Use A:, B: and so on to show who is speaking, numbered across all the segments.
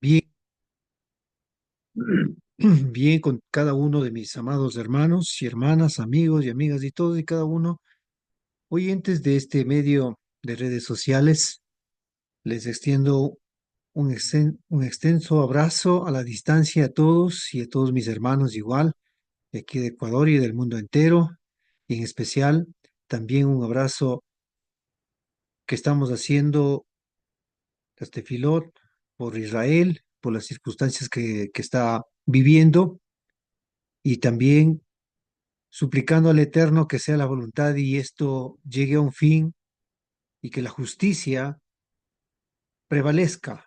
A: Bien, bien con cada uno de mis amados hermanos y hermanas, amigos y amigas y todos y cada uno, oyentes de este medio de redes sociales, les extiendo un extenso abrazo a la distancia a todos y a todos mis hermanos igual, de aquí de Ecuador y del mundo entero, y en especial también un abrazo que estamos haciendo este filot por Israel, por las circunstancias que está viviendo y también suplicando al Eterno que sea la voluntad y esto llegue a un fin y que la justicia prevalezca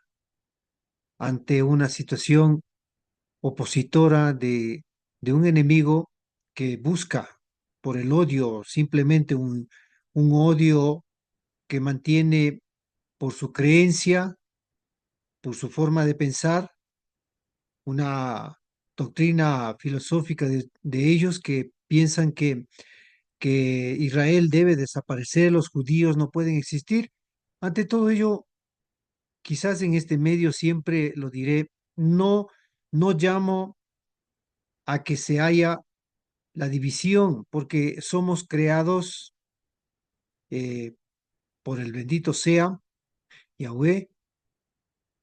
A: ante una situación opositora de un enemigo que busca por el odio, simplemente un odio que mantiene por su creencia, por su forma de pensar, una doctrina filosófica de ellos que piensan que Israel debe desaparecer, los judíos no pueden existir. Ante todo ello, quizás en este medio siempre lo diré, no, no llamo a que se haya la división, porque somos creados eh, por el bendito sea Yahweh,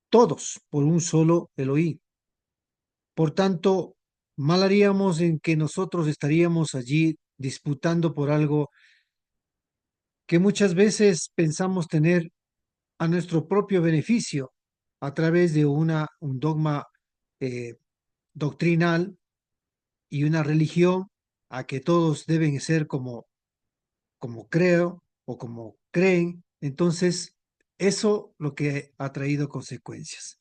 A: todos por un solo Elohim. Por tanto, mal haríamos en que nosotros estaríamos allí disputando por algo que muchas veces pensamos tener a nuestro propio beneficio a través de un dogma eh, doctrinal y una religión a que todos deben ser como creo o como creen. Entonces, eso lo que ha traído consecuencias.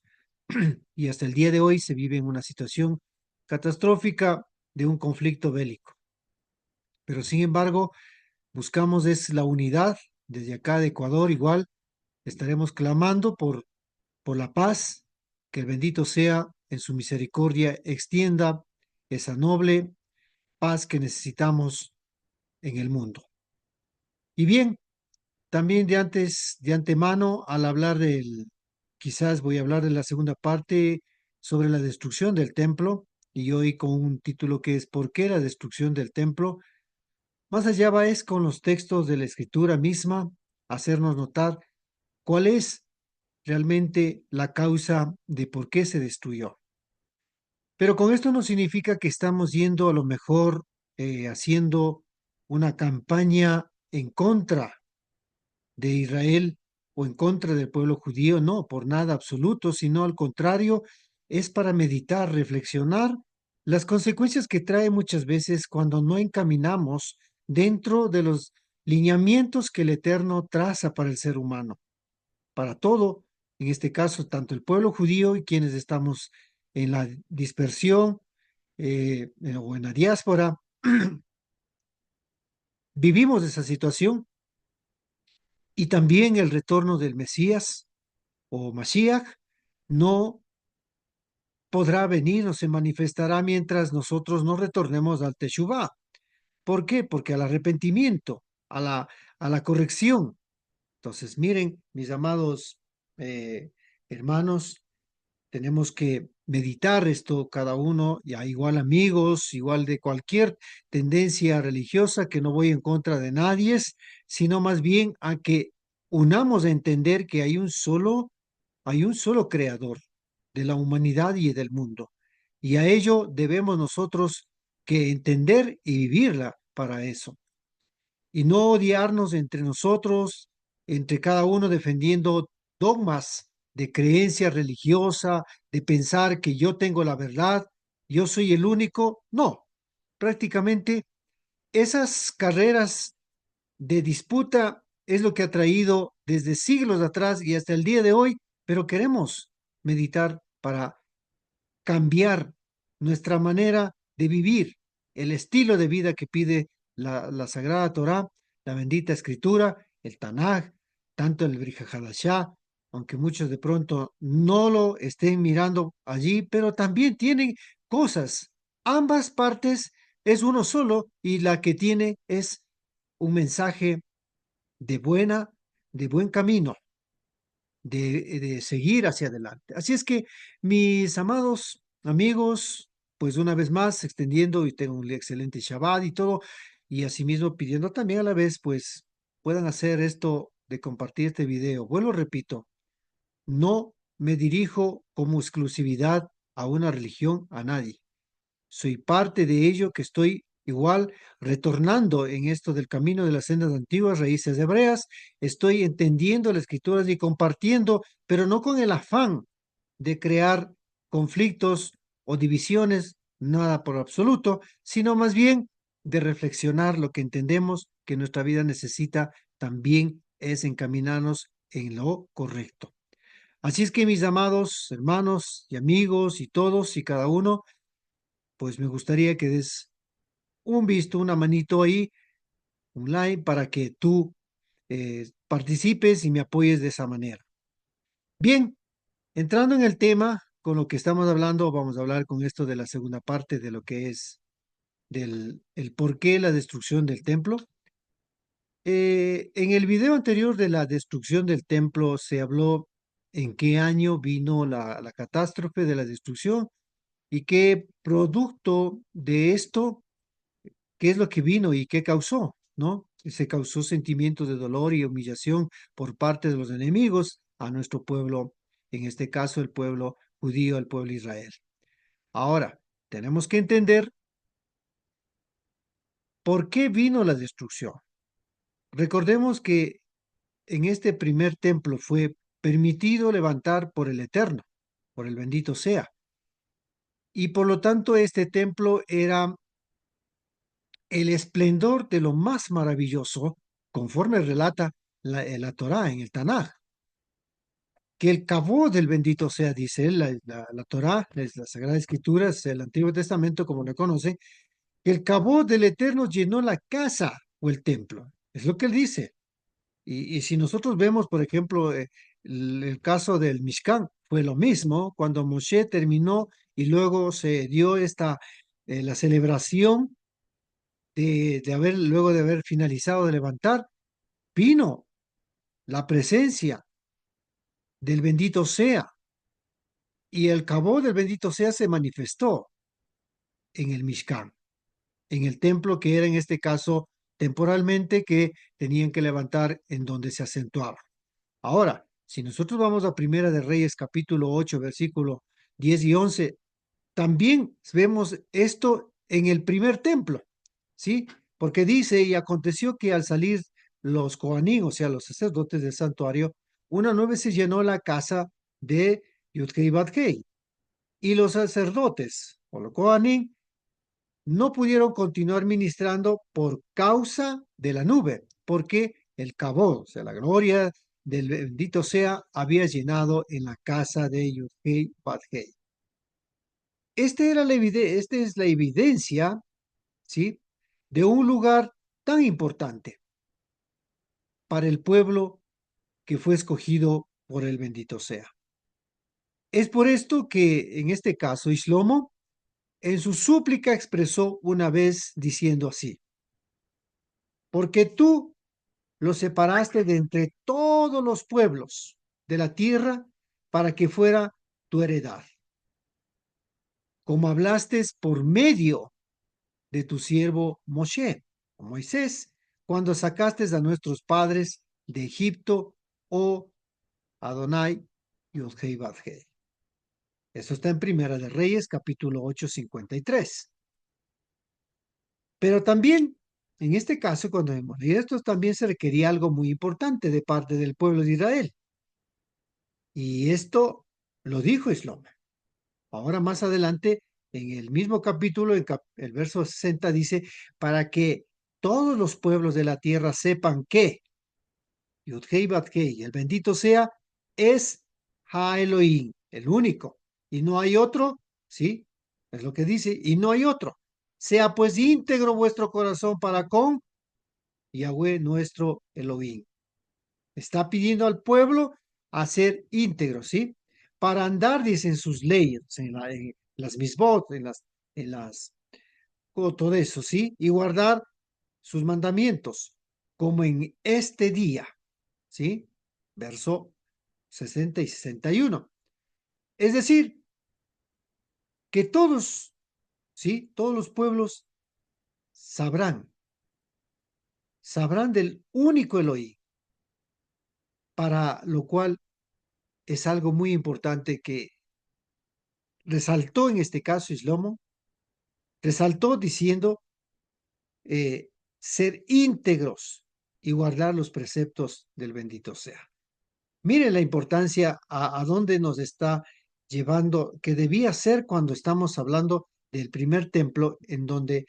A: Y hasta el día de hoy se vive en una situación catastrófica de un conflicto bélico. Pero sin embargo, buscamos es la unidad. Desde acá de Ecuador igual estaremos clamando por la paz, que el bendito sea en su misericordia extienda esa noble paz que necesitamos en el mundo. Y bien, también de antemano, al hablar quizás voy a hablar de la segunda parte sobre la destrucción del templo, y hoy con un título que es ¿Por qué la destrucción del templo? Más allá va es con los textos de la escritura misma, hacernos notar cuál es realmente la causa de por qué se destruyó. Pero con esto no significa que estamos yendo a lo mejor haciendo una campaña en contra de Israel o en contra del pueblo judío, no, por nada absoluto, sino al contrario, es para meditar, reflexionar las consecuencias que trae muchas veces cuando no encaminamos dentro de los lineamientos que el Eterno traza para el ser humano, para todo, en este caso, tanto el pueblo judío y quienes estamos en la dispersión o en la diáspora, vivimos esa situación y también el retorno del Mesías o Mashiach no podrá venir, no se manifestará mientras nosotros no retornemos al Teshuvah. ¿Por qué? Porque al arrepentimiento, a la corrección. Entonces, miren, mis amados eh, hermanos, tenemos que meditar esto cada uno, ya igual amigos, igual de cualquier tendencia religiosa, que no voy en contra de nadie, sino más bien a que unamos a entender que hay un solo creador de la humanidad y del mundo. Y a ello debemos nosotros que entender y vivirla para eso. Y no odiarnos entre nosotros, entre cada uno defendiendo dogmas de creencia religiosa, de pensar que yo tengo la verdad, yo soy el único. No, prácticamente esas carreras de disputa es lo que ha traído desde siglos atrás y hasta el día de hoy, pero queremos meditar para cambiar nuestra manera de vivir, el estilo de vida que pide la Sagrada Torá, la bendita Escritura, el Tanaj, tanto el Brit Hadashah, aunque muchos de pronto no lo estén mirando allí, pero también tienen cosas. Ambas partes es uno solo y la que tiene es un mensaje de buena, de buen camino, de seguir hacia adelante. Así es que, mis amados amigos, pues una vez más, extendiendo y tengo un excelente Shabbat y todo, y asimismo pidiendo también a la vez, pues puedan hacer esto de compartir este video. Vuelvo, repito, no me dirijo como exclusividad a una religión, a nadie. Soy parte de ello que estoy igual retornando en esto del camino de las sendas antiguas, raíces hebreas. Estoy entendiendo las escrituras y compartiendo, pero no con el afán de crear conflictos o divisiones, nada por absoluto, sino más bien de reflexionar lo que entendemos que nuestra vida necesita también es encaminarnos en lo correcto. Así es que, mis amados hermanos y amigos y todos y cada uno, pues me gustaría que des un visto, una manito ahí, un like para que tú participes y me apoyes de esa manera. Bien, entrando en el tema con lo que estamos hablando, vamos a hablar con esto de la segunda parte de lo que es del el por qué la destrucción del templo. En el video anterior de la destrucción del templo se habló en qué año vino la catástrofe de la destrucción y qué producto de esto, qué es lo que vino y qué causó, ¿no? Se causó sentimientos de dolor y humillación por parte de los enemigos a nuestro pueblo, en este caso el pueblo judío, el pueblo de Israel. Ahora, tenemos que entender por qué vino la destrucción. Recordemos que en este primer templo fue permitido levantar por el Eterno, por el bendito sea. Y por lo tanto este templo era el esplendor de lo más maravilloso, conforme relata la Torá en el Tanaj. Que el cabot del bendito sea, dice él, la Torá, es la Sagrada Escritura, es el Antiguo Testamento como lo conoce, que el cabot del Eterno llenó la casa o el templo. Es lo que él dice. Y si nosotros vemos, por ejemplo, el caso del Mishkan, fue lo mismo cuando Moshe terminó y luego se dio la celebración luego de haber finalizado de levantar, vino la presencia del bendito sea y el cabot del bendito sea se manifestó en el Mishkan, en el templo que era en este caso temporalmente que tenían que levantar en donde se acentuaba. Ahora, si nosotros vamos a Primera de Reyes, capítulo 8, versículo 10 y 11, también vemos esto en el primer templo, ¿sí? Porque dice, y aconteció que al salir los coanín, o sea, los sacerdotes del santuario, una nube se llenó la casa de Yudkei Badkei, y los sacerdotes, o los coanín, no pudieron continuar ministrando por causa de la nube, porque el cabod, o sea, la gloria del bendito sea, había llenado en la casa de Yudhei Badhei. Esta es la evidencia, ¿sí?, de un lugar tan importante para el pueblo que fue escogido por el bendito sea. Es por esto que en este caso Shlomo en su súplica expresó una vez diciendo así: porque tú lo separaste de entre todos los pueblos de la tierra para que fuera tu heredad, como hablaste por medio de tu siervo Moshe, o Moisés, cuando sacaste a nuestros padres de Egipto, oh Adonai Yodhei Badhei. Eso está en Primera de Reyes, capítulo 8, 53. Pero también, en este caso, cuando hemos leído esto, también se requería algo muy importante de parte del pueblo de Israel. Y esto lo dijo Islam. Ahora más adelante, en el mismo capítulo, el verso 60 dice, para que todos los pueblos de la tierra sepan que Yudhei Badhei, el bendito sea, es Ha Elohim, el único, y no hay otro, ¿sí? Es lo que dice, y no hay otro. Sea pues íntegro vuestro corazón para con Yahweh nuestro Elohim. Está pidiendo al pueblo a ser íntegro, ¿sí? Para andar, dicen sus leyes, en las misbot, todo eso, ¿sí? Y guardar sus mandamientos, como en este día, ¿sí? Verso 60 y 61. Es decir, que todos, ¿sí? Todos los pueblos sabrán del único Elohim, para lo cual es algo muy importante que resaltó en este caso Shlomo, resaltó diciendo ser íntegros y guardar los preceptos del bendito sea. Miren la importancia a dónde nos está llevando, que debía ser cuando estamos hablando del primer templo, en donde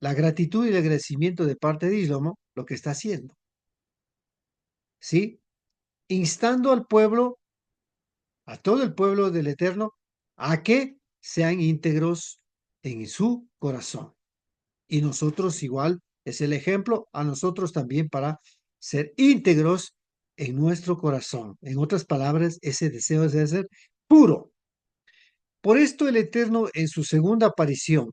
A: la gratitud y el agradecimiento de parte de Shlomo, lo que está haciendo, ¿sí? Instando al pueblo, a todo el pueblo del Eterno, a que sean íntegros en su corazón. Y nosotros igual es el ejemplo a nosotros también para ser íntegros en nuestro corazón. En otras palabras, ese deseo de ser puro. Por esto el Eterno en su segunda aparición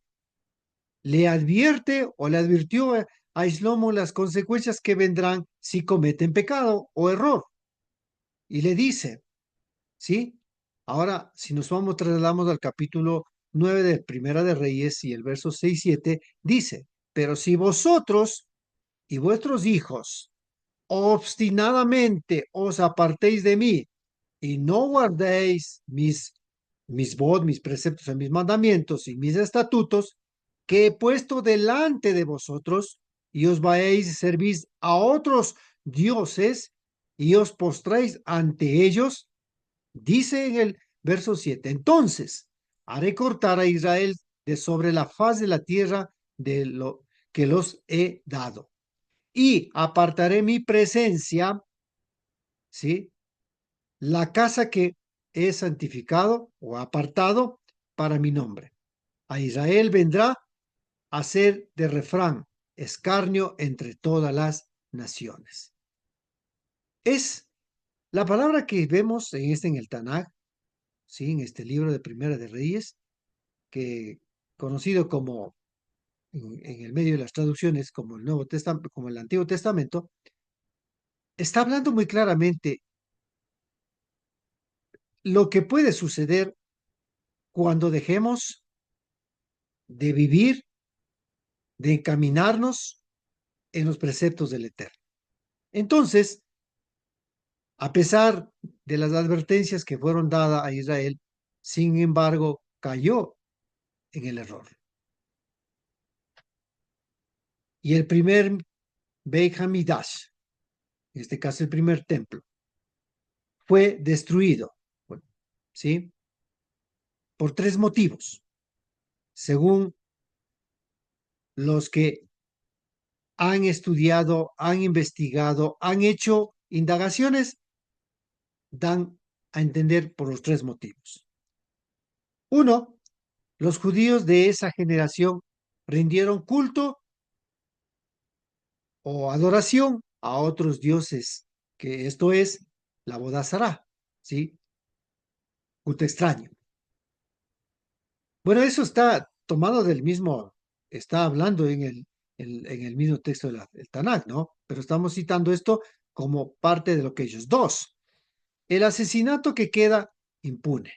A: le advierte o le advirtió a Shlomo las consecuencias que vendrán si cometen pecado o error. Y le dice, ¿sí? Ahora, si nos trasladamos al capítulo 9 de Primera de Reyes y el verso 6-7, dice, pero si vosotros y vuestros hijos obstinadamente os apartéis de mí y no guardéis mis preceptos y mis mandamientos y mis estatutos que he puesto delante de vosotros, y os vais y servís a otros dioses y os postréis ante ellos, dice en el verso 7, entonces haré cortar a Israel de sobre la faz de la tierra de lo que los he dado y apartaré mi presencia, ¿sí? La casa que he santificado o apartado para mi nombre. A Israel vendrá a ser de refrán, escarnio entre todas las naciones. Es la palabra que vemos en el Tanaj, ¿sí? En este libro de Primera de Reyes, que conocido como en el medio de las traducciones como el Nuevo Testamento, como el Antiguo Testamento, está hablando muy claramente lo que puede suceder cuando dejemos de vivir, de encaminarnos en los preceptos del Eterno. Entonces, a pesar de las advertencias que fueron dadas a Israel, sin embargo, cayó en el error. Y el primer Beit Hamidash, en este caso el primer templo, fue destruido, bueno, ¿sí? Por tres motivos, según los que han estudiado, han investigado, han hecho indagaciones, dan a entender por los tres motivos. Uno, los judíos de esa generación rindieron culto o adoración a otros dioses, que esto es la boda zará, ¿sí? Culto extraño. Bueno, eso está tomado del mismo, está hablando en el mismo texto del Tanakh, ¿no? Pero estamos citando esto como parte de lo que ellos. Dos, el asesinato que queda impune.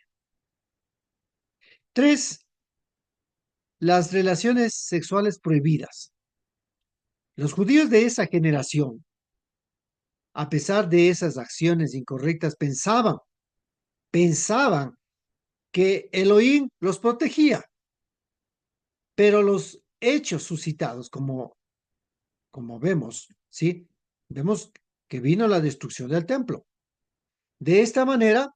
A: Tres, las relaciones sexuales prohibidas. Los judíos de esa generación, a pesar de esas acciones incorrectas, pensaban que Elohim los protegía, pero los hechos suscitados, como vemos, ¿sí? Vemos que vino la destrucción del templo. De esta manera,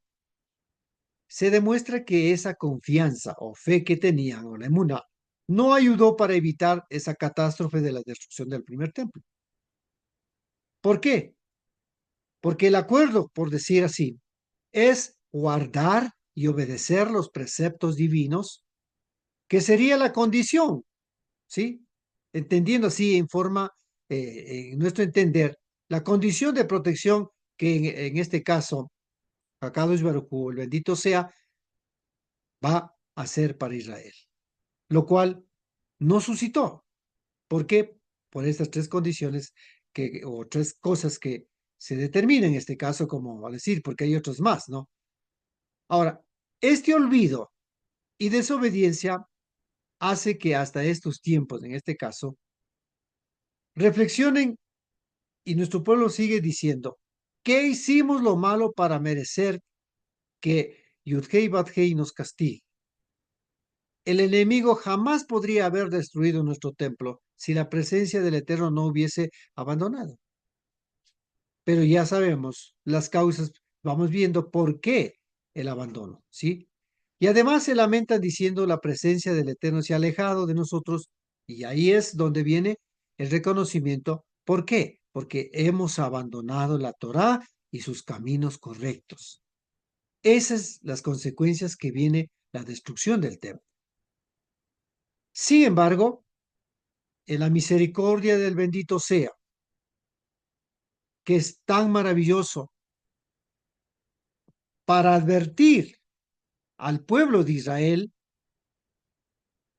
A: se demuestra que esa confianza o fe que tenían, o la emuná, no ayudó para evitar esa catástrofe de la destrucción del primer templo. ¿Por qué? Porque el acuerdo, por decir así, es guardar y obedecer los preceptos divinos, que sería la condición, ¿sí? Entendiendo así en forma, en nuestro entender, la condición de protección que en este caso, Akadosh Baruj Hu, el bendito sea, va a ser para Israel, lo cual no suscitó. ¿Por qué? Por estas tres condiciones o tres cosas que se determina en este caso, como a decir, porque hay otros más, ¿no? Ahora, este olvido y desobediencia hace que hasta estos tiempos, en este caso, reflexionen y nuestro pueblo sigue diciendo, ¿qué hicimos lo malo para merecer que Yudhei Badhei nos castigue? El enemigo jamás podría haber destruido nuestro templo si la presencia del Eterno no hubiese abandonado. Pero ya sabemos las causas, vamos viendo por qué el abandono, ¿sí? Y además se lamentan diciendo la presencia del Eterno se ha alejado de nosotros y ahí es donde viene el reconocimiento. ¿Por qué? Porque hemos abandonado la Torá y sus caminos correctos. Esas son las consecuencias que viene la destrucción del templo. Sin embargo, en la misericordia del bendito sea, que es tan maravilloso para advertir al pueblo de Israel,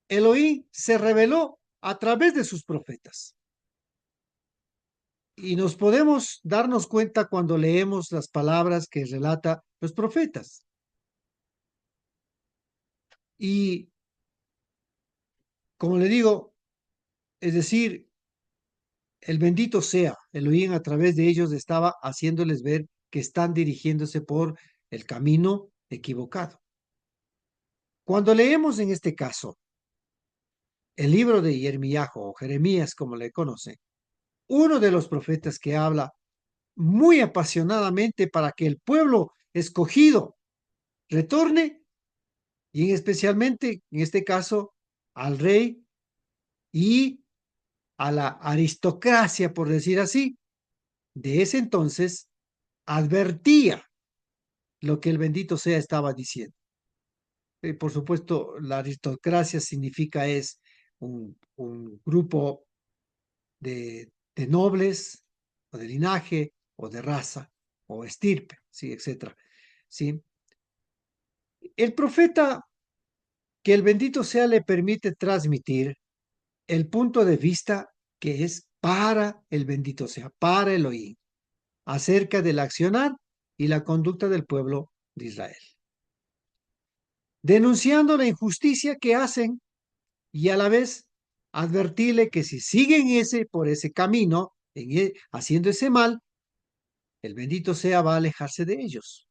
A: Elohim se reveló a través de sus profetas. Y nos podemos darnos cuenta cuando leemos las palabras que relata los profetas. Y como le digo, es decir, el bendito sea, Elohim a través de ellos estaba haciéndoles ver que están dirigiéndose por el camino equivocado. Cuando leemos en este caso el libro de Jeremías o Jeremías, como le conoce, uno de los profetas que habla muy apasionadamente para que el pueblo escogido retorne y especialmente en este caso al rey y a la aristocracia, por decir así, de ese entonces, advertía lo que el bendito sea estaba diciendo. Por supuesto, la aristocracia significa es un grupo de nobles o de linaje o de raza o estirpe, ¿sí? Etcétera. ¿Sí? El profeta que el bendito sea le permite transmitir el punto de vista que es para el bendito sea, para Elohim, acerca del accionar y la conducta del pueblo de Israel, denunciando la injusticia que hacen y a la vez advertirle que si siguen por ese camino, haciendo ese mal, el bendito sea va a alejarse de ellos.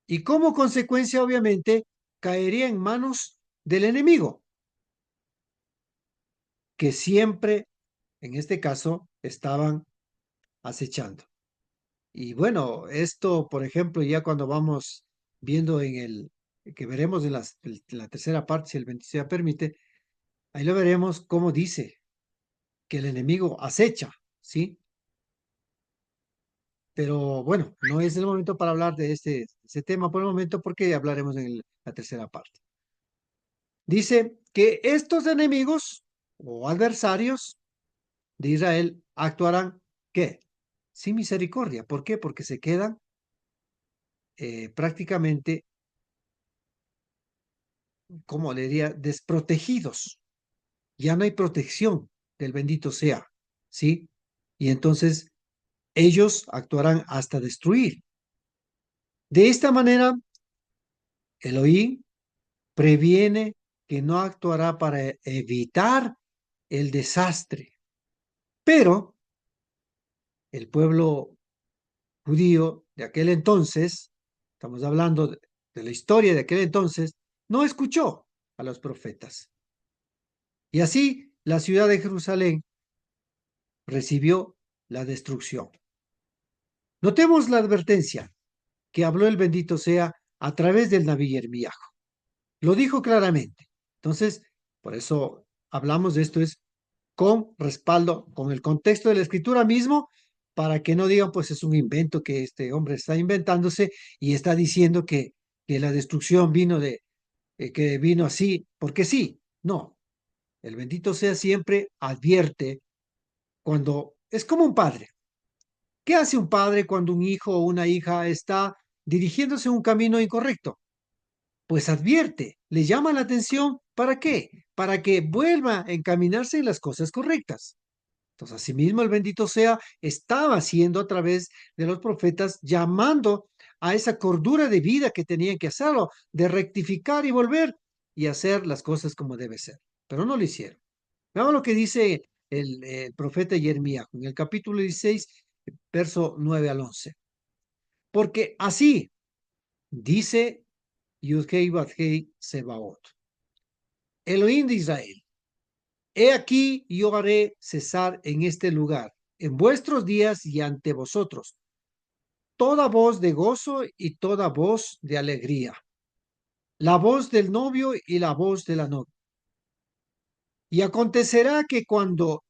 A: Y como consecuencia, obviamente, caería en manos del enemigo, que siempre, en este caso, estaban acechando. Y bueno, esto, por ejemplo, ya cuando vamos viendo que veremos en la tercera parte, si el 26 permite, ahí lo veremos cómo dice que el enemigo acecha, ¿sí? Pero bueno, no es el momento para hablar de ese tema por el momento porque hablaremos en la tercera parte. Dice que estos enemigos o adversarios de Israel actuarán, ¿qué? Sin misericordia. ¿Por qué? Porque se quedan prácticamente, como le diría, desprotegidos. Ya no hay protección del bendito sea, ¿sí? Y entonces ellos actuarán hasta destruir. De esta manera, Elohim previene que no actuará para evitar el desastre. Pero el pueblo judío de aquel entonces, estamos hablando de la historia de aquel entonces, no escuchó a los profetas. Y así la ciudad de Jerusalén recibió la destrucción. Notemos la advertencia que habló el bendito sea a través del Naví Jeremías. Lo dijo claramente. Entonces, por eso hablamos de esto, es con respaldo, con el contexto de la escritura mismo, para que no digan, pues es un invento que este hombre está inventándose y está diciendo que la destrucción vino que vino así, porque sí. No, el bendito sea siempre advierte cuando es como un padre. ¿Qué hace un padre cuando un hijo o una hija está dirigiéndose un camino incorrecto? Pues advierte, le llama la atención. ¿Para qué? Para que vuelva a encaminarse en las cosas correctas. Entonces, asimismo, el bendito sea, estaba haciendo a través de los profetas, llamando a esa cordura de vida que tenían que hacerlo, de rectificar y volver y hacer las cosas como debe ser. Pero no lo hicieron. Veamos lo que dice el profeta Jeremías en el capítulo 16, verso 9 al 11. Porque así dice Yudhei Badhei Sebaot, Elohim de Israel, he aquí yo haré cesar en este lugar, en vuestros días y ante vosotros, toda voz de gozo y toda voz de alegría, la voz del novio y la voz de la novia. Y acontecerá que cuando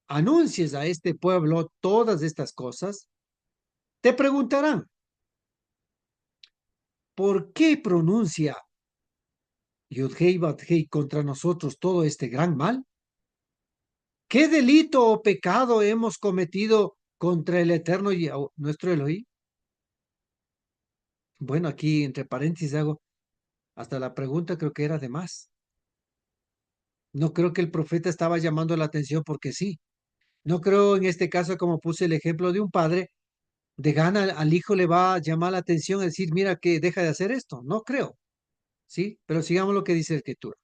A: anuncies a este pueblo todas estas cosas, te preguntarán, ¿por qué pronuncia Yudhei Badhei contra nosotros todo este gran mal? ¿Qué delito o pecado hemos cometido contra el eterno y nuestro Elohim? Bueno, aquí entre paréntesis hago, hasta la pregunta creo que era de más. No creo que el profeta estaba llamando la atención porque sí. No creo en este caso, como puse el ejemplo de un padre, de gana al hijo le va a llamar la atención, decir, mira que deja de hacer esto. No creo, ¿sí? Pero sigamos lo que dice la escritura.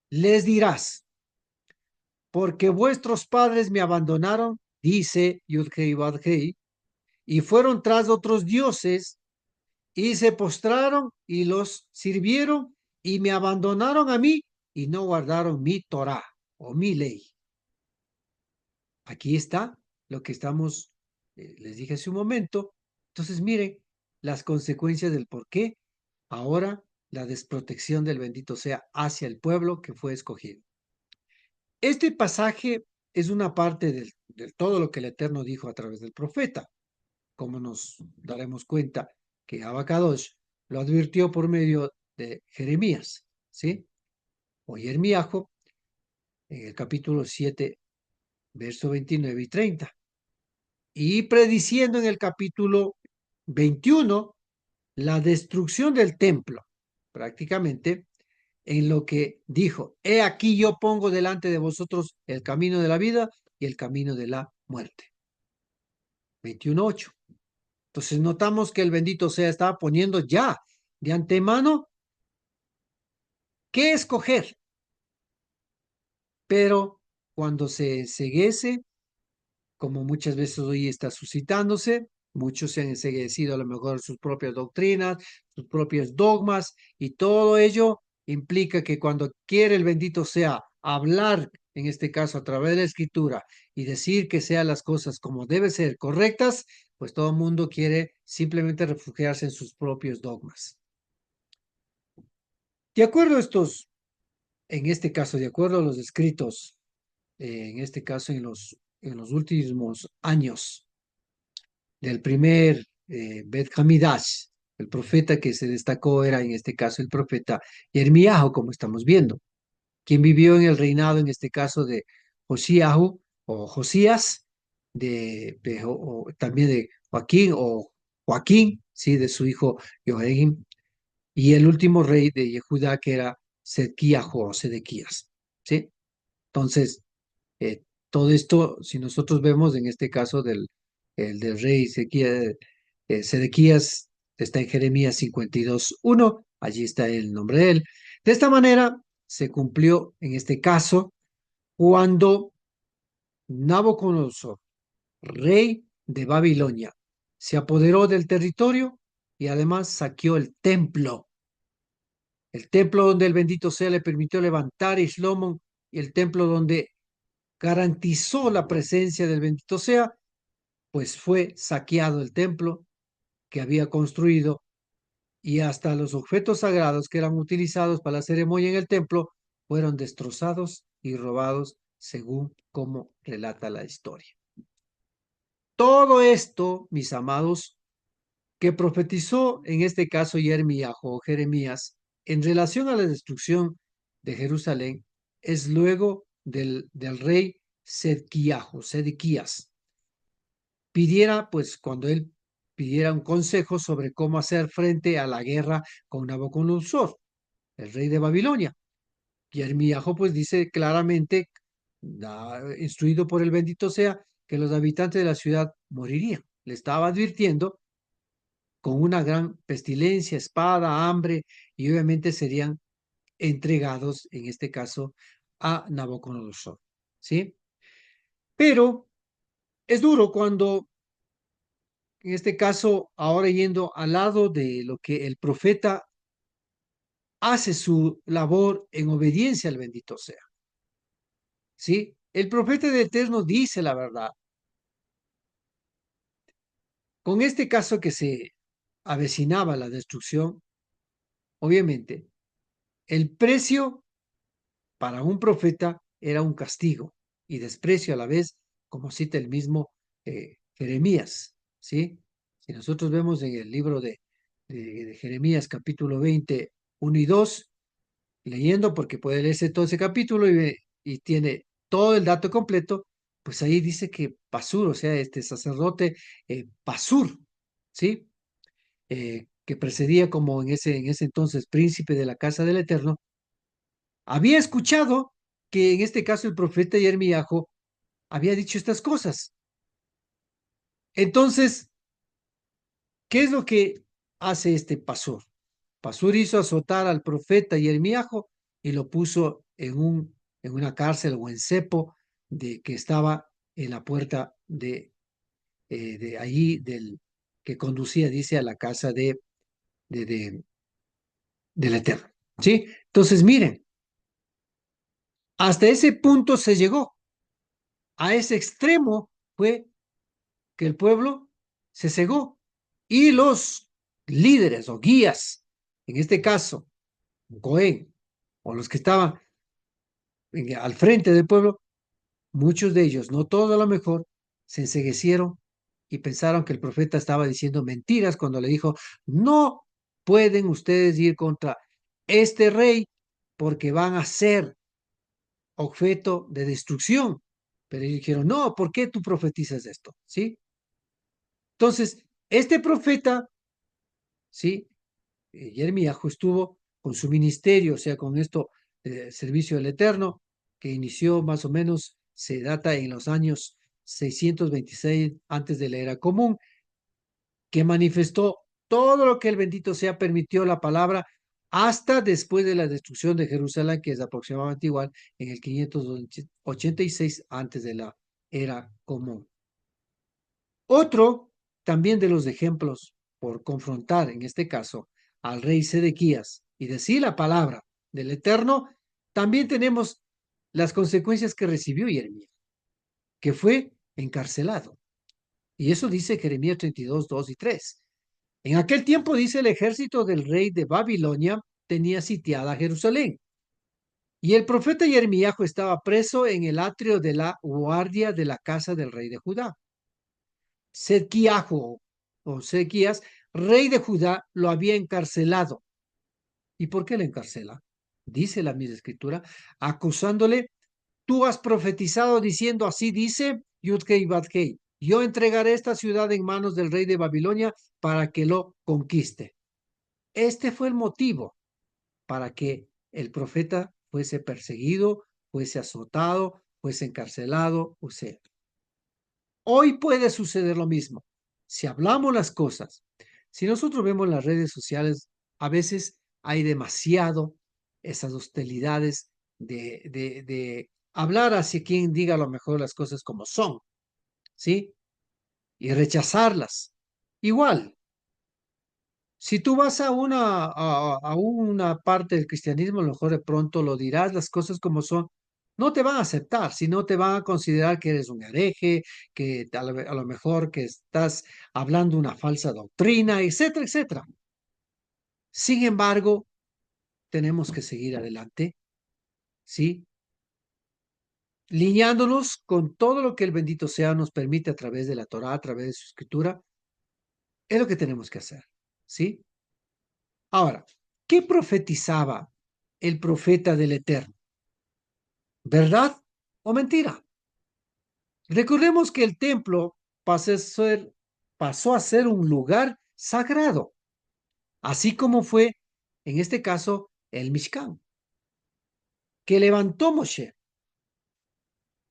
A: Les dirás, porque vuestros padres me abandonaron, dice Yudhei Badhei, y fueron tras otros dioses y se postraron y los sirvieron y me abandonaron a mí y no guardaron mi Torah o mi ley. Aquí está lo que estamos, les dije hace un momento. Entonces, miren las consecuencias del por qué ahora la desprotección del bendito sea hacia el pueblo que fue escogido. Este pasaje es una parte de todo lo que el Eterno dijo a través del profeta, como nos daremos cuenta que Abacadosh lo advirtió por medio de Jeremías, ¿sí? O Jeremiajo, en el capítulo 7, verso 29 y 30. Y prediciendo en el capítulo 21 la destrucción del templo, prácticamente en lo que dijo, he aquí yo pongo delante de vosotros el camino de la vida y el camino de la muerte. 21:8. Entonces notamos que el bendito sea estaba poniendo ya de antemano qué escoger, pero cuando se ceguese, como muchas veces hoy está suscitándose, muchos se han enceguecido a lo mejor sus propias doctrinas, sus propios dogmas, y todo ello implica que cuando quiere el bendito sea hablar, en este caso a través de la escritura, y decir que sean las cosas como deben ser correctas, pues todo el mundo quiere simplemente refugiarse en sus propios dogmas. De acuerdo a estos, en este caso, de acuerdo a los escritos, en este caso en los últimos años del primer Bet Hamidash, el profeta que se destacó era en este caso el profeta Jeremiahu, como estamos viendo, quien vivió en el reinado, en este caso de Josíahu o Josías, o también de Joaquín, sí, de su hijo Joachim, y el último rey de Yehudá que era Sedquíahu o Sedequías, ¿sí? Entonces, todo esto, si nosotros vemos en este caso del rey Sedequías, está en Jeremías 52:1, allí está el nombre de él. De esta manera se cumplió en este caso cuando Nabucodonosor, rey de Babilonia, se apoderó del territorio y además saqueó el templo donde el bendito sea le permitió levantar Shlomo, y el templo donde garantizó la presencia del bendito sea, pues fue saqueado el templo que había construido y hasta los objetos sagrados que eran utilizados para la ceremonia en el templo fueron destrozados y robados según como relata la historia. Todo esto, mis amados, que profetizó en este caso Jeremías en relación a la destrucción de Jerusalén es luego del rey Sedequías, pidiera, pues cuando él pidiera un consejo sobre cómo hacer frente a la guerra con Nabucodonosor, el rey de Babilonia. Jeremías pues dice claramente instruido por el bendito sea, que los habitantes de la ciudad morirían. Le estaba advirtiendo con una gran pestilencia, espada, hambre, y obviamente serían entregados, en este caso, a Nabucodonosor, ¿sí? Pero es duro cuando, en este caso, ahora yendo al lado de lo que el profeta hace su labor en obediencia al bendito sea, ¿sí? El profeta del Eterno dice la verdad. Con este caso que se avecinaba la destrucción, obviamente, el precio para un profeta era un castigo y desprecio a la vez, como cita el mismo Jeremías, ¿sí? Si nosotros vemos en el libro de Jeremías capítulo 20, 1 y 2, leyendo porque puede leerse todo ese capítulo y tiene todo el dato completo, pues ahí dice que Pasur, o sea, este sacerdote Pasur, ¿sí? Que precedía como en ese entonces príncipe de la casa del Eterno, había escuchado que en este caso el profeta Yermiajo había dicho estas cosas. Entonces, ¿qué es lo que hace este Pasur? Pasur hizo azotar al profeta Yermiajo y lo puso en una cárcel o en cepo que estaba en la puerta de allí que conducía, dice, a la casa de, de- del Eterno. ¿Sí? Entonces, miren, hasta ese punto se llegó. A ese extremo fue que el pueblo se cegó y los líderes o guías, en este caso, Cohen, o los que estaban al frente del pueblo, muchos de ellos, no todos a lo mejor, se enceguecieron y pensaron que el profeta estaba diciendo mentiras cuando le dijo, no pueden ustedes ir contra este rey porque van a ser objeto de destrucción. Pero ellos dijeron, no, ¿por qué tú profetizas esto? ¿Sí? Entonces, este profeta, ¿sí? Jeremías estuvo con su ministerio, o sea, con esto, servicio del Eterno, que inició más o menos, se data en los años 626 antes de la era común, que manifestó todo lo que el bendito sea permitió la palabra hasta después de la destrucción de Jerusalén, que es aproximadamente igual en el 586 antes de la era común. Otro también de los ejemplos por confrontar, en este caso, al rey Sedequías y decir la palabra del Eterno, también tenemos las consecuencias que recibió Jeremías, que fue encarcelado. Y eso dice Jeremías 32, 2 y 3. En aquel tiempo, dice, el ejército del rey de Babilonia tenía sitiada Jerusalén. Y el profeta Jeremías estaba preso en el atrio de la guardia de la casa del rey de Judá. Sedquiajo o Sedquías, rey de Judá, lo había encarcelado. ¿Y por qué le encarcela? Dice la misma escritura, acusándole, tú has profetizado diciendo, así dice Yudkei Badkei, yo entregaré esta ciudad en manos del rey de Babilonia para que lo conquiste. Este fue el motivo para que el profeta fuese perseguido, fuese azotado, fuese encarcelado, o sea, hoy puede suceder lo mismo. Si hablamos las cosas, si nosotros vemos las redes sociales, a veces hay demasiado esas hostilidades de hablar hacia quien diga a lo mejor las cosas como son, ¿sí? Y rechazarlas. Igual, si tú vas a una parte del cristianismo, a lo mejor de pronto lo dirás las cosas como son, no te van a aceptar, sino te van a considerar que eres un hereje, que a lo mejor que estás hablando una falsa doctrina, etcétera, etcétera. Sin embargo, tenemos que seguir adelante, ¿sí? Lineándonos con todo lo que el bendito sea nos permite a través de la Torá, a través de su escritura, es lo que tenemos que hacer, ¿sí? Ahora, ¿qué profetizaba el profeta del Eterno? ¿Verdad o mentira? Recordemos que el templo pasó a ser un lugar sagrado, así como fue, en este caso, el Mishkan, que levantó Moshe.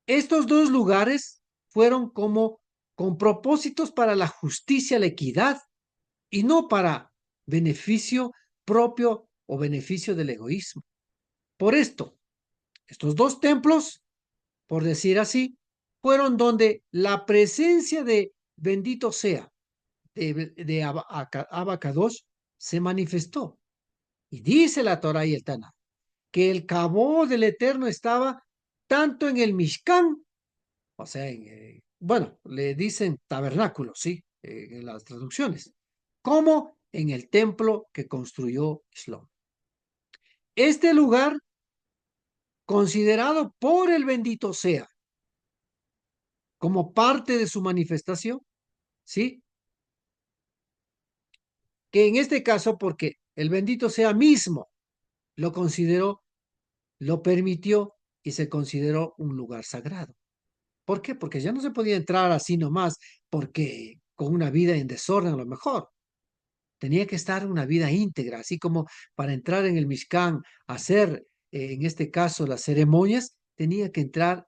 A: Estos dos lugares fueron como con propósitos para la justicia, la equidad, y no para beneficio propio o beneficio del egoísmo. Por esto, estos dos templos, por decir así, fueron donde la presencia de bendito sea de Abacadosh se manifestó. Y dice la Torah y el Tanaj que el cabod del Eterno estaba tanto en el Mishkan, o sea, bueno, le dicen tabernáculo, sí, en las traducciones, como en el templo que construyó Shlomo. Este lugar, considerado por el bendito sea como parte de su manifestación, ¿sí? Que en este caso, porque el bendito sea mismo lo consideró, lo permitió y se consideró un lugar sagrado. ¿Por qué? Porque ya no se podía entrar así nomás, porque con una vida en desorden a lo mejor. Tenía que estar una vida íntegra, así como para entrar en el Mishkan, hacer, en este caso, las ceremonias, tenía que entrar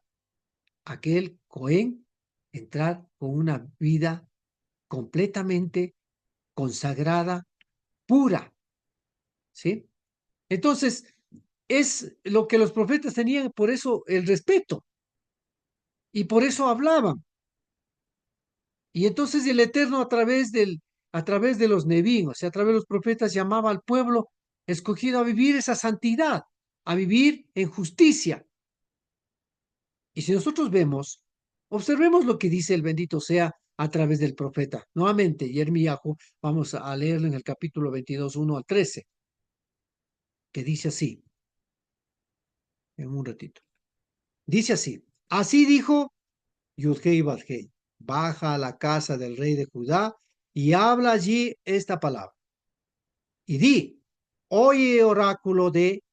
A: aquel Cohen, entrar con una vida completamente consagrada, pura, ¿sí? Entonces, es lo que los profetas tenían, por eso el respeto, y por eso hablaban. Y entonces el Eterno a través de los Nebim, o sea, a través de los profetas, llamaba al pueblo escogido a vivir esa santidad, a vivir en justicia. Y si nosotros vemos, observemos lo que dice el bendito sea a través del profeta. Nuevamente, Yirmiyahu, vamos a leerlo en el capítulo 22, 1 al 13, que dice así, en un ratito. Dice así, así dijo Yudhei Badhei, baja a la casa del rey de Judá y habla allí esta palabra. Y di, oye oráculo de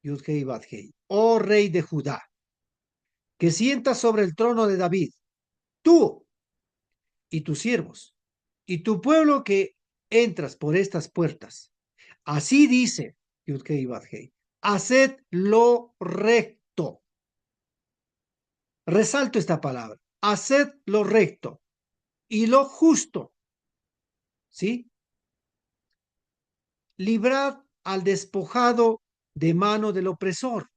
A: Yudhei Badhei, oh rey de Judá, que sientas sobre el trono de David, tú y tus siervos, y tu pueblo que entras por estas puertas. Así dice Yudhei Badhei, haced lo recto. Resalto esta palabra, haced lo recto y lo justo, ¿sí? Librad al despojado de mano del opresor.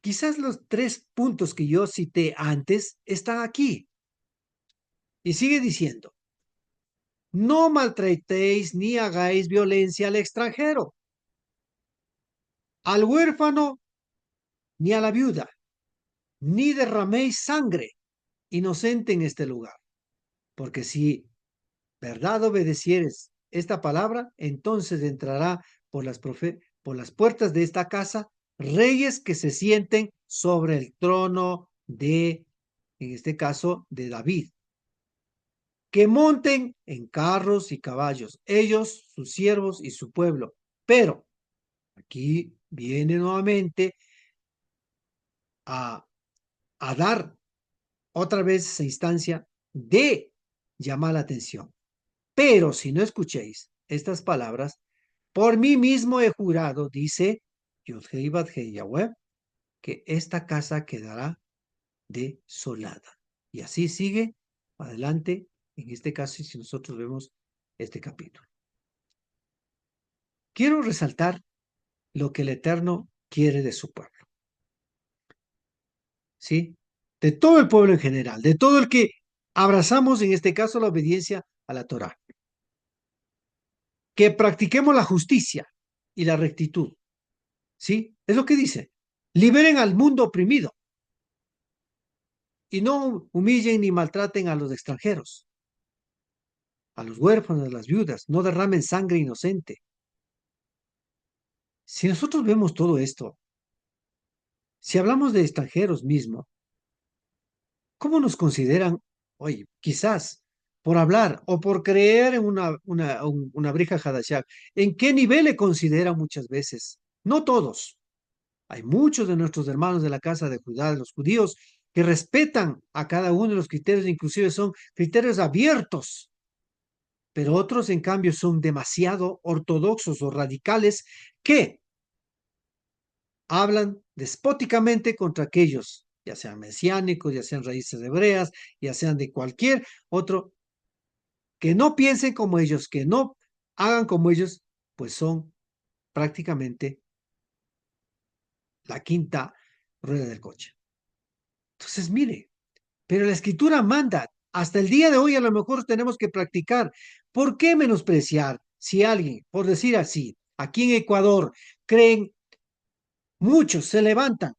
A: Quizás los tres puntos que yo cité antes están aquí. Y sigue diciendo, no maltratéis ni hagáis violencia al extranjero, al huérfano ni a la viuda, ni derraméis sangre inocente en este lugar. Porque si verdad obedecieres esta palabra, entonces entrará por las puertas de esta casa reyes que se sienten sobre el trono de, en este caso, de David, que monten en carros y caballos, ellos, sus siervos y su pueblo. Pero aquí viene nuevamente a, a dar otra vez esa instancia de llamar la atención. Pero si no escuchéis estas palabras, por mí mismo he jurado, dice Yudhei Badhei Yahweh, que esta casa quedará desolada. Y así sigue adelante, en este caso, si nosotros vemos este capítulo. Quiero resaltar lo que el Eterno quiere de su pueblo. ¿Sí? De todo el pueblo en general, de todo el que abrazamos, en este caso, la obediencia a la Torah. Que practiquemos la justicia y la rectitud. ¿Sí? Es lo que dice. Liberen al mundo oprimido y no humillen ni maltraten a los extranjeros, a los huérfanos, a las viudas, no derramen sangre inocente. Si nosotros vemos todo esto, si hablamos de extranjeros mismo, ¿cómo nos consideran hoy? Quizás por hablar o por creer en una brija hadashah. ¿En qué nivel le consideran muchas veces? No todos. Hay muchos de nuestros hermanos de la casa de Judá, de los judíos, que respetan a cada uno de los criterios, inclusive son criterios abiertos, pero otros, en cambio, son demasiado ortodoxos o radicales que hablan despóticamente contra aquellos ya sean mesiánicos, ya sean raíces hebreas, ya sean de cualquier otro, que no piensen como ellos, que no hagan como ellos, pues son prácticamente la quinta rueda del coche. Entonces, mire, pero la escritura manda, hasta el día de hoy a lo mejor tenemos que practicar. ¿Por qué menospreciar si alguien, por decir así, aquí en Ecuador, creen, muchos se levantan?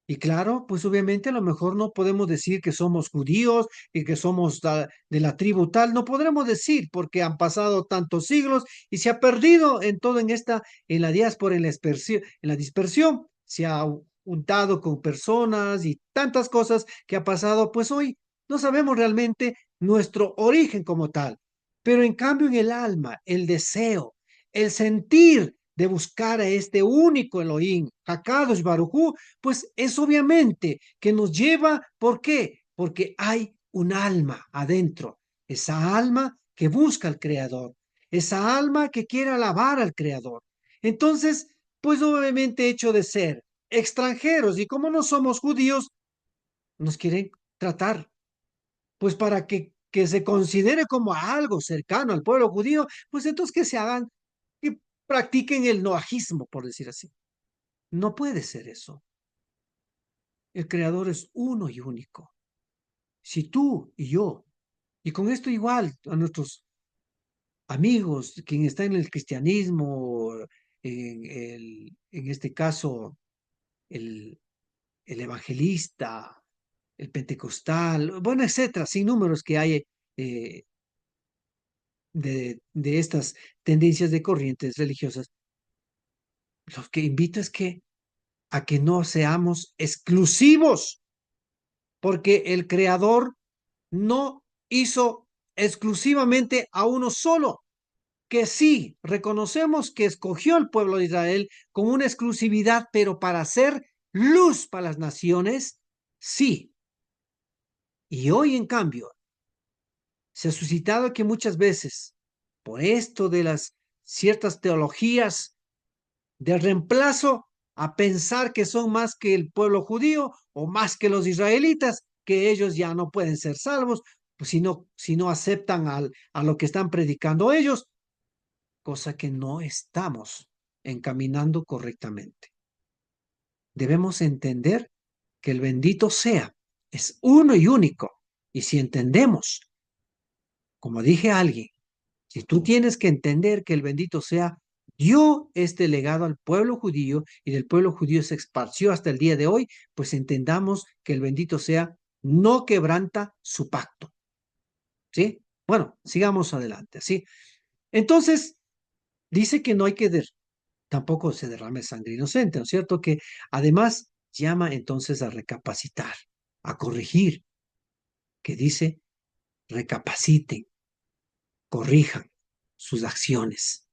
A: Y claro, pues obviamente a lo mejor no podemos decir que somos judíos y que somos de la tribu tal, no podremos decir porque han pasado tantos siglos y se ha perdido en todo en la diáspora, en la dispersión, se ha untado con personas y tantas cosas que ha pasado, pues hoy no sabemos realmente nuestro origen como tal, pero en cambio en el alma, el deseo, el sentir de buscar a este único Elohim, Hakadosh Baruj Hu, pues es obviamente que nos lleva, ¿por qué? Porque hay un alma adentro, esa alma que busca al Creador, esa alma que quiere alabar al Creador. Entonces, pues obviamente hecho de ser extranjeros y como no somos judíos, nos quieren tratar, pues para que se considere como algo cercano al pueblo judío, pues entonces que se hagan, que practiquen el noajismo, por decir así. No puede ser eso. El Creador es uno y único. Si tú y yo, y con esto igual a nuestros amigos, quien está en el cristianismo, en este caso el, el evangelista, el pentecostal, bueno, etcétera, sin números que hay eh, de estas tendencias de corrientes religiosas, lo que invito es que a que no seamos exclusivos, porque el Creador no hizo exclusivamente a uno solo, que sí, reconocemos que escogió al pueblo de Israel con una exclusividad, pero para hacer luz para las naciones, sí. Y hoy, en cambio, se ha suscitado que muchas veces, por esto de las ciertas teologías de reemplazo, a pensar que son más que el pueblo judío o más que los israelitas, que ellos ya no pueden ser salvos, pues si no aceptan a lo que están predicando ellos, cosa que no estamos encaminando correctamente. Debemos entender que el bendito sea es uno y único. Y si entendemos, como dije a alguien, si tú tienes que entender que el bendito sea dio este legado al pueblo judío y del pueblo judío se esparció hasta el día de hoy, pues entendamos que el bendito sea no quebranta su pacto. ¿Sí? Bueno, sigamos adelante, ¿sí? Entonces, dice que no hay que tampoco se derrame sangre inocente, ¿no es cierto? Que además llama entonces a recapacitar, a corregir, que dice recapaciten, corrijan sus acciones.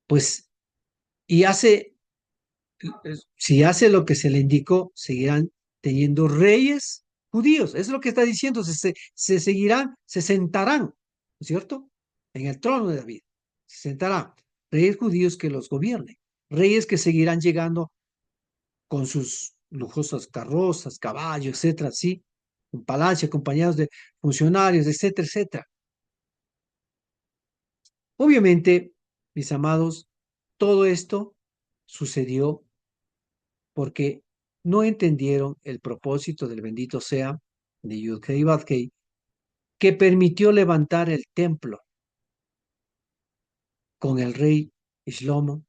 A: Pues, y hace, si hace lo que se le indicó, seguirán teniendo reyes judíos. Es lo que está diciendo, se seguirán, se sentarán, ¿no es cierto? En el trono de David. Se sentarán reyes judíos que los gobiernen, reyes que seguirán llegando con sus lujosas carrozas, caballos, etcétera, sí, un palacio acompañados de funcionarios, etcétera, etcétera. Obviamente, mis amados, todo esto sucedió porque no entendieron el propósito del bendito sea de Yudkei Badkei, que permitió levantar el templo con el rey Shlomo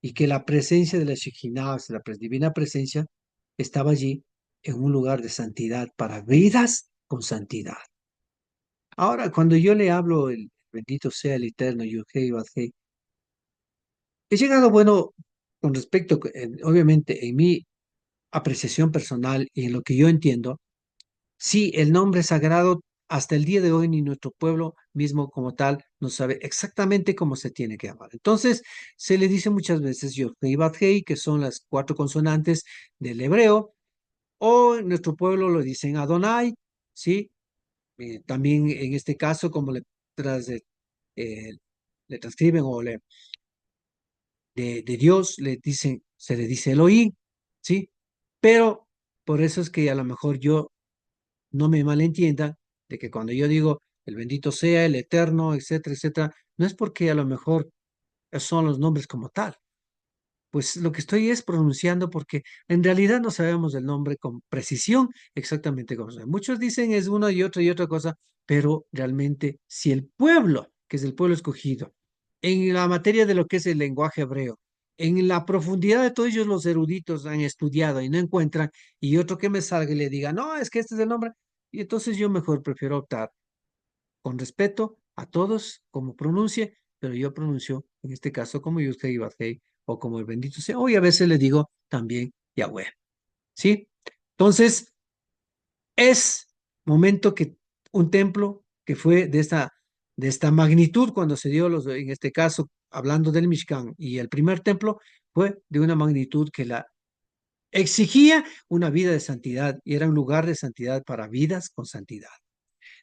A: y que la presencia de la Shekinah, la divina presencia, estaba allí en un lugar de santidad para vidas con santidad. Ahora, cuando yo le hablo el bendito sea el eterno Yud-Heh Vav-Heh, he llegado, bueno, con respecto, obviamente, en mi apreciación personal y en lo que yo entiendo, sí, el nombre sagrado hasta el día de hoy ni nuestro pueblo mismo como tal no sabe exactamente cómo se tiene que llamar. Entonces, se le dice muchas veces Yod-Heh Vav-Heh, que son las cuatro consonantes del hebreo, o en nuestro pueblo lo dicen Adonai, ¿sí? También en este caso, como tras, eh, le transcriben o de Dios, le dicen, se le dice Elohim, ¿sí? Pero, Por eso es que a lo mejor yo no me malentienda de que cuando yo digo el bendito sea, el eterno, etcétera, etcétera, no es porque a lo mejor esos son los nombres como tal. Pues lo que estoy es pronunciando porque en realidad no sabemos el nombre con precisión exactamente cómo es. Muchos dicen es una y otra cosa, pero realmente si el pueblo, que es el pueblo escogido, en la materia de lo que es el lenguaje hebreo, en la profundidad de todos ellos los eruditos han estudiado y no encuentran, y otro que me salga y le diga, no, es que este es el nombre, y entonces yo mejor prefiero optar con respeto a todos, como pronuncie, pero yo pronuncio, en este caso, como Yud-Heh y Vad-Heh, o como el bendito sea, o y a veces le digo también Yahweh, ¿sí? Entonces, es momento que un templo que fue de esta magnitud cuando se dio, en este caso, hablando del Mishkan, y el primer templo fue de una magnitud que la exigía una vida de santidad y era un lugar de santidad para vidas con santidad.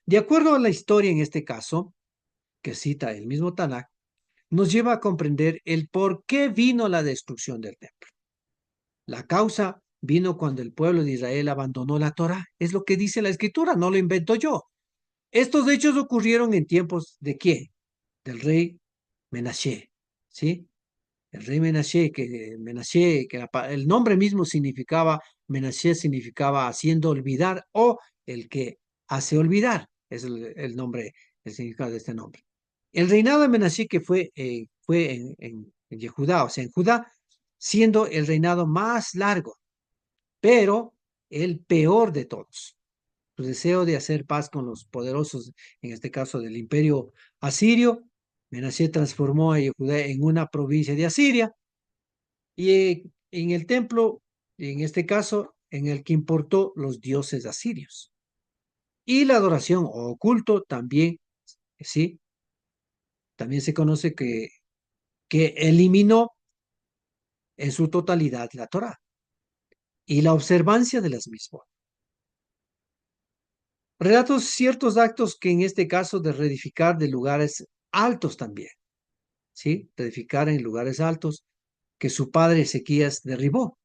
A: De acuerdo a la historia en este caso, que cita el mismo Tanakh, nos lleva a comprender el por qué vino la destrucción del templo. La causa vino cuando el pueblo de Israel abandonó la Torá. Es lo que dice la escritura, no lo invento yo. Estos hechos ocurrieron en tiempos de quién? Del rey Menashe, ¿sí? El rey Menashe, el nombre mismo significaba, Menashe significaba haciendo olvidar o el que hace olvidar, es el nombre, el significado de este nombre. El reinado de Menashe que fue en Yehudá, o sea, en Judá, siendo el reinado más largo, pero el peor de todos. Su deseo de hacer paz con los poderosos, en este caso del imperio asirio, Menashe transformó a Yehudá en una provincia de Asiria y en el templo, en este caso, en el que importó los dioses asirios. Y la adoración o culto también, sí, también se conoce que eliminó en su totalidad la Torá y la observancia de las mismas. Relatos ciertos actos que en este caso de reedificar de lugares altos también, ¿sí? Reedificar en lugares altos que su padre Ezequías derribó.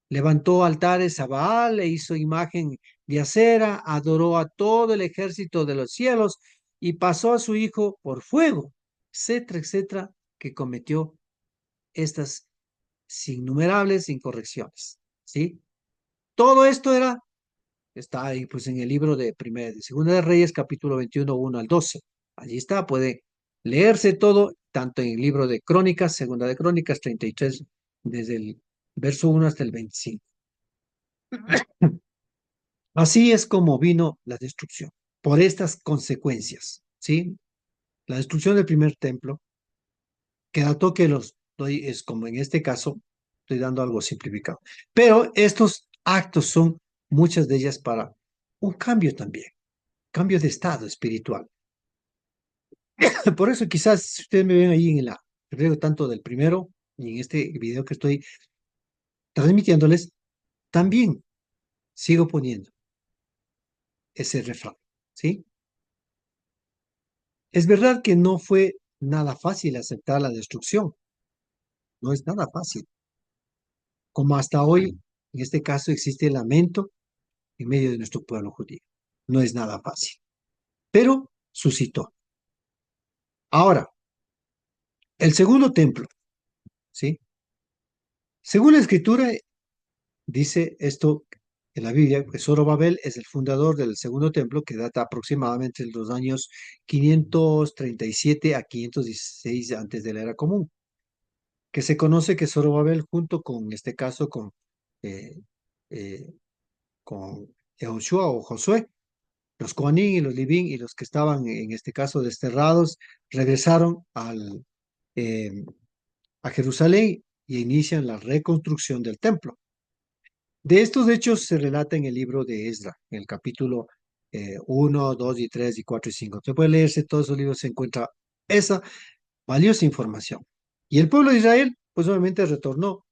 A: Levantó altares a Baal e hizo imagen de acera, adoró a todo el ejército de los cielos y pasó a su hijo por fuego, etcétera, etcétera, que cometió estas innumerables incorrecciones, ¿sí? Todo esto está ahí pues en el libro de Segunda de Reyes, capítulo 21, 1 al 12. Allí está, puede leerse todo, tanto en el libro de Crónicas, Segunda de Crónicas 33, desde el verso 1 hasta el 25. Así es como vino la destrucción, por estas consecuencias, ¿sí? La destrucción del primer templo, que dató que es como en este caso, estoy dando algo simplificado, pero estos actos son muchas de ellas para un cambio también, cambio de estado espiritual. Por eso quizás si ustedes me ven ahí en la review tanto del primero y en este video que estoy transmitiéndoles, también sigo poniendo ese refrán, ¿sí? Es verdad que no fue nada fácil aceptar la destrucción, no es nada fácil. Como hasta hoy, en este caso, existe lamento en medio de nuestro pueblo judío. No es nada fácil, pero suscitó. Ahora, el segundo templo, ¿sí? Según la escritura, dice esto en la Biblia, que Zorobabel es el fundador del segundo templo que data aproximadamente de los años 537 a 516 antes de la era común, que se conoce que Zorobabel junto con, en este caso, eh, eh, con Yahushua o Josué, los Coanín y los Libín y los que estaban en este caso desterrados, regresaron eh, a Jerusalén y inician la reconstrucción del templo. De estos hechos se relata en el libro de Esdra, en el capítulo 1, 2 y 3 y 4 y 5. Usted puede leerse todos esos libros, se encuentra esa valiosa información. Y el pueblo de Israel, pues obviamente retornó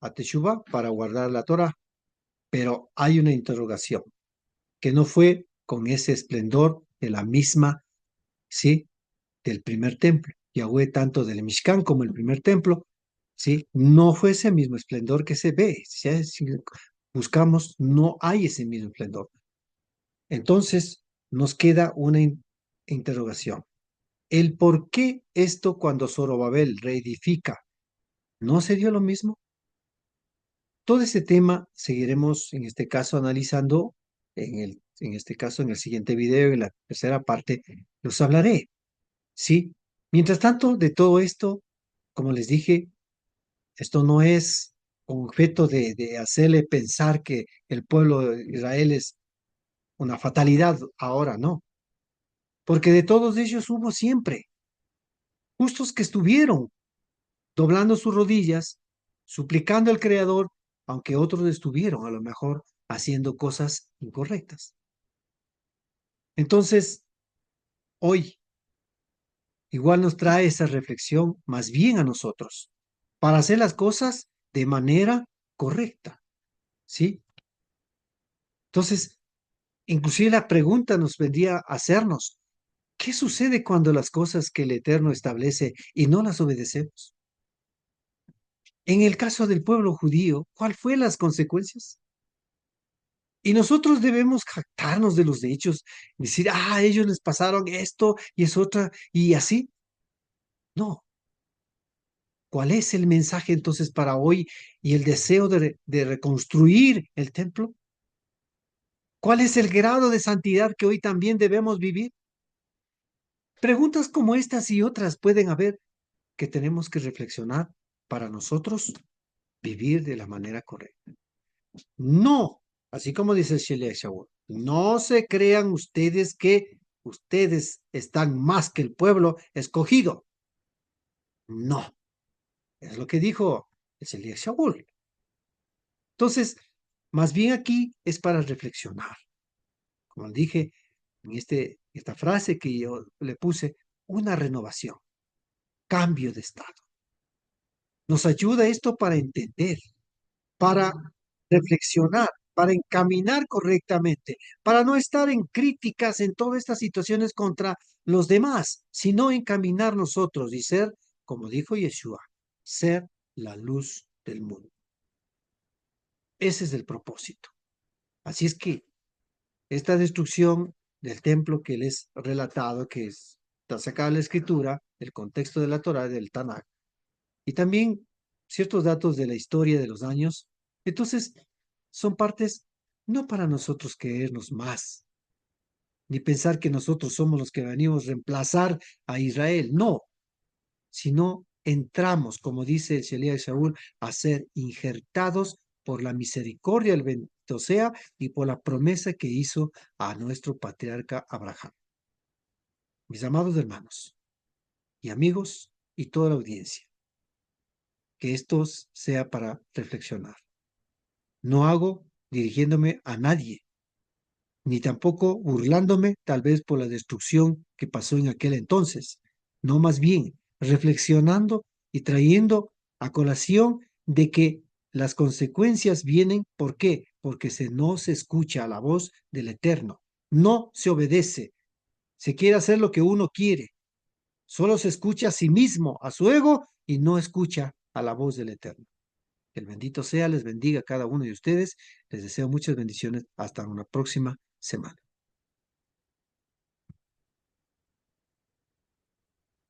A: a Teshuvah para guardar la Torah, pero hay una interrogación, que no fue con ese esplendor de la misma, ¿sí? Del primer templo. Yahweh, tanto del Mishkan como el primer templo, ¿sí? No fue ese mismo esplendor que se ve. ¿Sí? buscamos, no hay ese mismo esplendor. Entonces, nos queda una interrogación. El por qué esto cuando Zorobabel reedifica, ¿no se dio lo mismo? Todo ese tema seguiremos en este caso analizando en este caso en el siguiente video, en la tercera parte, los hablaré, ¿sí? Mientras tanto, de todo esto, como les dije, esto no es con objeto de hacerle pensar que el pueblo de Israel es una fatalidad ahora, no, porque de todos ellos hubo siempre justos que estuvieron doblando sus rodillas, suplicando al Creador, aunque otros estuvieron a lo mejor haciendo cosas incorrectas. Entonces, hoy igual nos trae esa reflexión más bien a nosotros, para hacer las cosas de manera correcta, ¿sí? Entonces, inclusive la pregunta nos vendría a hacernos, ¿qué sucede cuando las cosas que el Eterno establece y no las obedecemos? En el caso del pueblo judío, ¿cuál fue las consecuencias? Y nosotros debemos jactarnos de los hechos, decir, a ellos les pasaron esto y es otra, y así. No. ¿Cuál es el mensaje entonces para hoy y el deseo de reconstruir el templo? ¿Cuál es el grado de santidad que hoy también debemos vivir? Preguntas como estas y otras pueden haber que tenemos que reflexionar para nosotros vivir de la manera correcta. No, así como dice Shelley Shaul, no se crean ustedes que ustedes están más que el pueblo escogido. No, es lo que dijo Shelley Shaul. Entonces, más bien aquí es para reflexionar. Como dije en esta frase que yo le puse, una renovación, cambio de estado. Nos ayuda esto para entender, para reflexionar, para encaminar correctamente, para no estar en críticas en todas estas situaciones contra los demás, sino encaminar nosotros y ser, como dijo Yeshua, ser la luz del mundo. Ese es el propósito. Así es que esta destrucción del templo que les he relatado, que está sacada de la escritura, del contexto de la Torá, del Tanakh, y también ciertos datos de la historia de los años, entonces son partes no para nosotros creernos más, ni pensar que nosotros somos los que venimos a reemplazar a Israel, no, sino entramos, como dice el Shelia de Shaul, a ser injertados por la misericordia del bendito sea y por la promesa que hizo a nuestro patriarca Abraham. Mis amados hermanos y amigos y toda la audiencia, que esto sea para reflexionar. No hago dirigiéndome a nadie, ni tampoco burlándome tal vez por la destrucción que pasó en aquel entonces, no más bien reflexionando y trayendo a colación de que las consecuencias vienen, ¿por qué? Porque no se escucha la voz del Eterno, no se obedece, se quiere hacer lo que uno quiere, solo se escucha a sí mismo, a su ego, y no escucha a la voz del Eterno. Que el bendito sea, les bendiga a cada uno de ustedes, les deseo muchas bendiciones, hasta una próxima semana.